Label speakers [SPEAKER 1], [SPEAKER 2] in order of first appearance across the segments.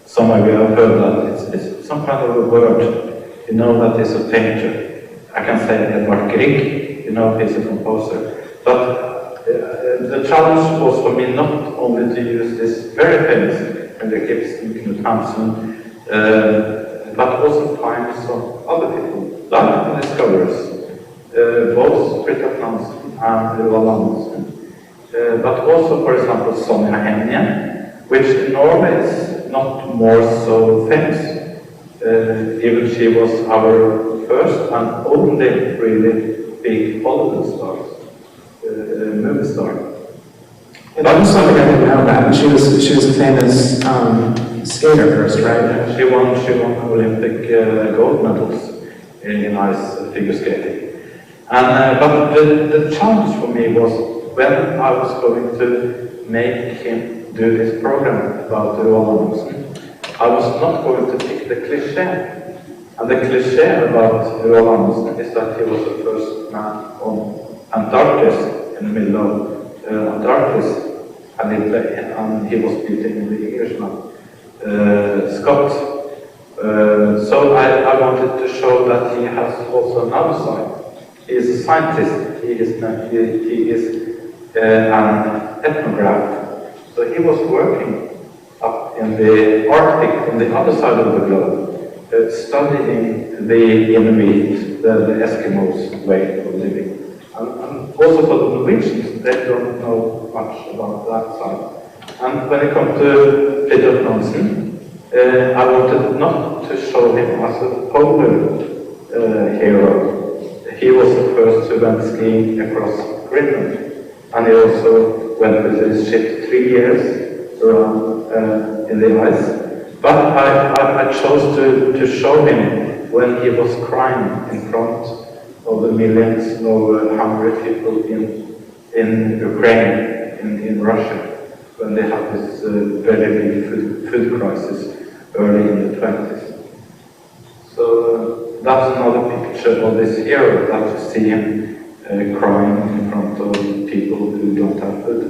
[SPEAKER 1] Somewhere we have heard that it's some kind of a word, you know, that is a painter. I can say Edvard Grieg, you know, he's a composer. But the challenge was for me not only to use this very famous Henrik Ibsen, Knut Hamsun, but also find some other people, like the discoverers, both Fridtjof Nansen and Roald Amundsen. But also, for example, Sonja Hennie, which in Norway is not more so famous. Even she was our first and only really big Hollywood star, movie star.
[SPEAKER 2] That was something I didn't know about. She was a famous skater first, right?
[SPEAKER 1] She won Olympic gold medals in ice figure skating. And but the challenge for me was when I was going to make him do this program about Roald Amundsen, I was not going to pick the cliché. And the cliché about Roald Amundsen is that he was the first man on Antarctica, in the middle of Antarctica, and he was beating the Englishman, Scott. So I wanted to show that he has also another side. He is a scientist. He is an ethnographer. So he was working up in the Arctic, on the other side of the globe, studying the Inuit, the Eskimos' way of living. And also for the Norwegians, they don't know much about that side. And when it comes to Fridtjof Nansen, I wanted not to show him as a polar hero. He was the first to went skiing across Greenland. And he also went with his ship 3 years around in the ice. But I chose to show him when he was crying in front of the millions of hungry people in Ukraine, in Russia, when they had this very big food crisis early in the 20s. So that's another picture of this hero, that you see him crying in front of people who don't have food.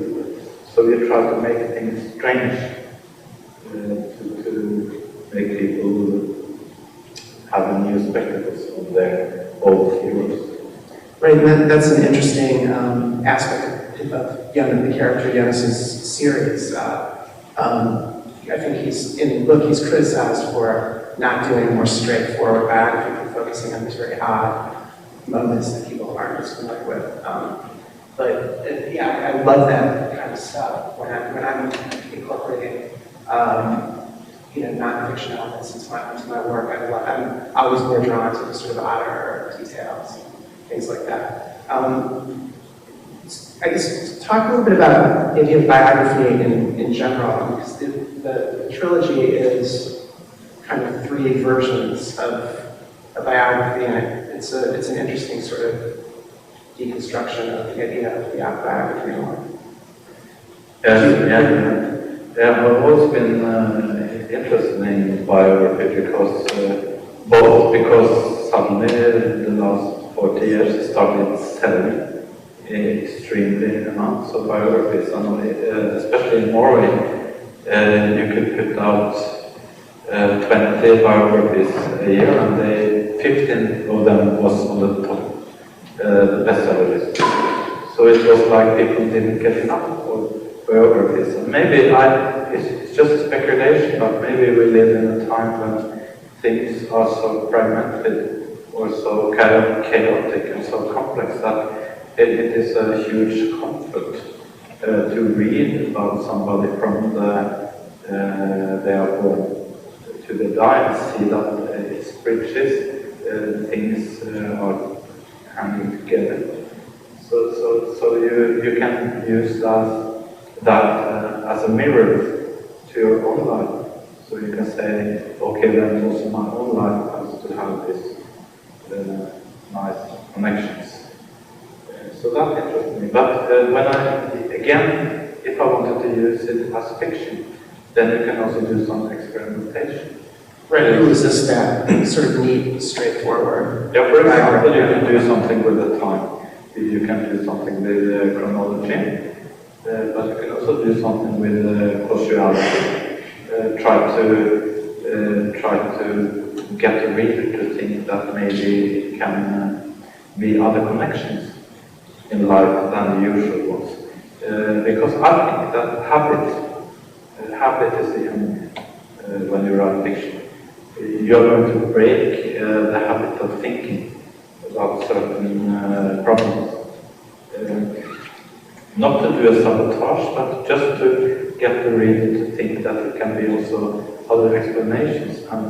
[SPEAKER 1] So we try to make things strange, to make people have new spectacles on their old heroes.
[SPEAKER 2] Right, and that's an interesting aspect of the character Jonas's series. I think in the book he's criticized for not doing more straightforward biography, but focusing on these very odd moments that people aren't as familiar with. But yeah, I love that kind of stuff when I'm incorporating non-fiction elements into my work. I'm always more drawn to the sort of odder details, things like that. I guess talk a little bit about the idea of biography in general, because the trilogy is kind of 3 versions of a biography, and it's an interesting sort of deconstruction of the idea of the biography.
[SPEAKER 1] I've always been interested in biography because suddenly the last 40 years I started selling extremely amounts of biographies, and especially in Norway, you could put out 20 biographies a year, and 15 of them was on the top, the bestseller list. So it was like people didn't get enough of biographies. And maybe it's just speculation, but maybe we live in a time when things are so fragmented or so chaotic and so complex that it is a huge comfort to read about somebody from they are born to the die and see that it's bridges, things are hanging together. So you can use that as a mirror to your own life. So you can say, okay, then also my own life has to have these nice connections. So that interests me. But if I wanted to use it as fiction, then you can also do some experimentation.
[SPEAKER 2] Right, you resist that sort of neat, straightforward.
[SPEAKER 1] Yeah, for example, you can do something with the time. You can do something with chronology, but you can also do something with causality. try to get the reader to think that maybe it can be other connections in life than the usual ones. Because I think that habit is the enemy when you write fiction. You're going to break the habit of thinking about certain problems. Not to do a sabotage, but just to get the reader to think that there can be also other explanations. And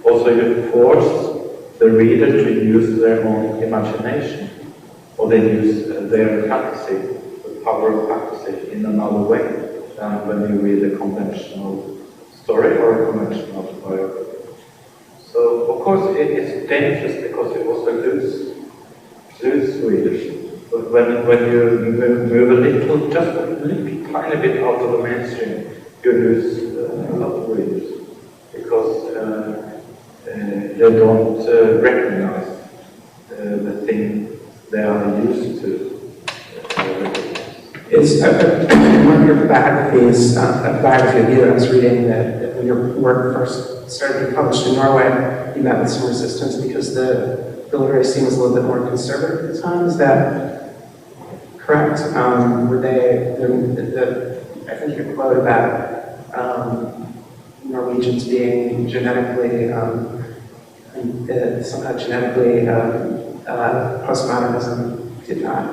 [SPEAKER 1] also you force the reader to use their own imagination, or they use their fantasy, the power of fantasy, in another way than when you read a conventional story or a conventional biography. So, of course, it's dangerous because you also lose readers. But when you move a little, just a little tiny bit out of the mainstream, you lose a lot of readers because they don't recognize the thing they are used to.
[SPEAKER 2] It's one of your biographies, a biography of you. I was reading that when your work first started being published in Norway, you met with some resistance because the literary scene was a little bit more conservative at the time. Is that correct? Were they? I think you quoted about Norwegians being genetically somehow genetically postmodernism did not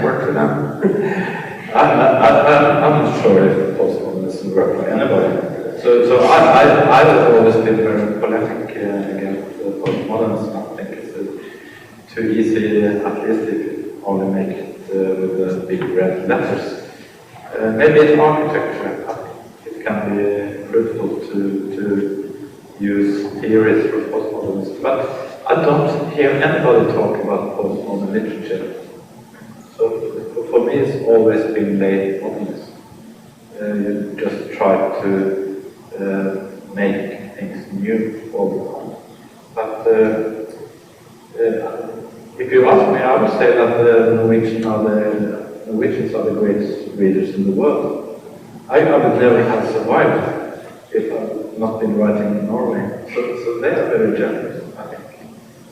[SPEAKER 2] work for them.
[SPEAKER 1] I'm not sure if postmodernism worked for anybody. So I've always been very polemic against postmodernism. I think it's too easy, at least if you only make it with the big red letters. Maybe in architecture, it can be fruitful to use theories from postmodernism, but I don't hear anybody talk about postmodern literature. So for me, it's always been late modernism. You just try to make things new all the time. But if you ask me, I would say that the Norwegians are the greatest readers in the world. I would never have survived if I'd not been writing in Norway. So they are very generous, I think.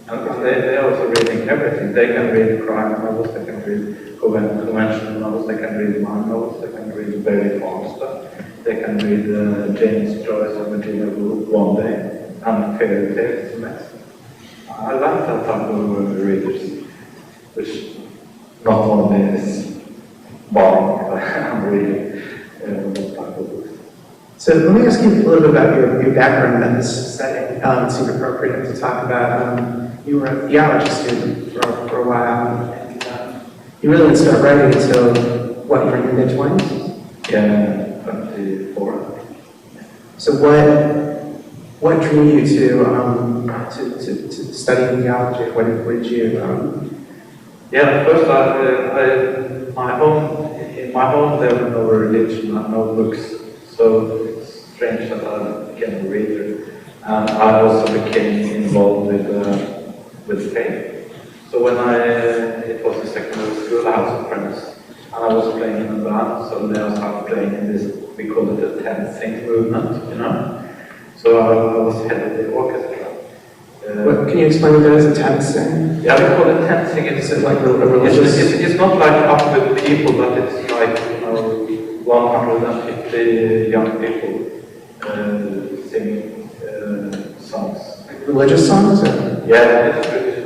[SPEAKER 1] And they are also reading everything. They can read crime novels, they can read conventional novels, they can read mine novels, they can read very fun stuff. They can read James Joyce or Virginia Woolf one day, and fairy tales. Amazing. I like that type of readers, which not only is buying and reading those type of books.
[SPEAKER 2] So let me ask you a little bit about your background in this setting. It seemed appropriate to talk about. You were a theology student for a while, and you really didn't start writing until, what, you were in your mid-20s?
[SPEAKER 1] Yeah, 24.
[SPEAKER 2] So what drew you to study theology? What did you?
[SPEAKER 1] Yeah, first in my home there was no religion and no books, so it's strange that I became a reader, and I also became involved with faith. So when it was a secondary school, I was a friends, and I was playing in a band. So then I started playing in this, we call it the dancing movement, you know. So I was head of the orchestra.
[SPEAKER 2] What, can you explain what that is, a dancing?
[SPEAKER 1] Yeah, we call it dancing. It's like a religious. It's not like up with people, but it's like 150 young people singing songs.
[SPEAKER 2] Like religious songs? Or?
[SPEAKER 1] Yeah, it's religious.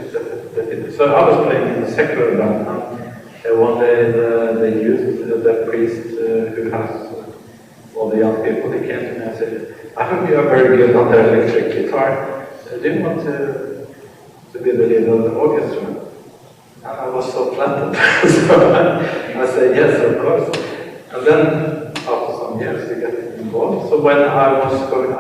[SPEAKER 1] So I was playing in the secular band, and one day the youth, the priest who has all the young people, they came to me and said, "I hope you are very good on the electric guitar. Do you want to be the leader of the orchestra?" And I was so flattered. So I said, "Yes, of course." And then after some years, you get involved. So when I was going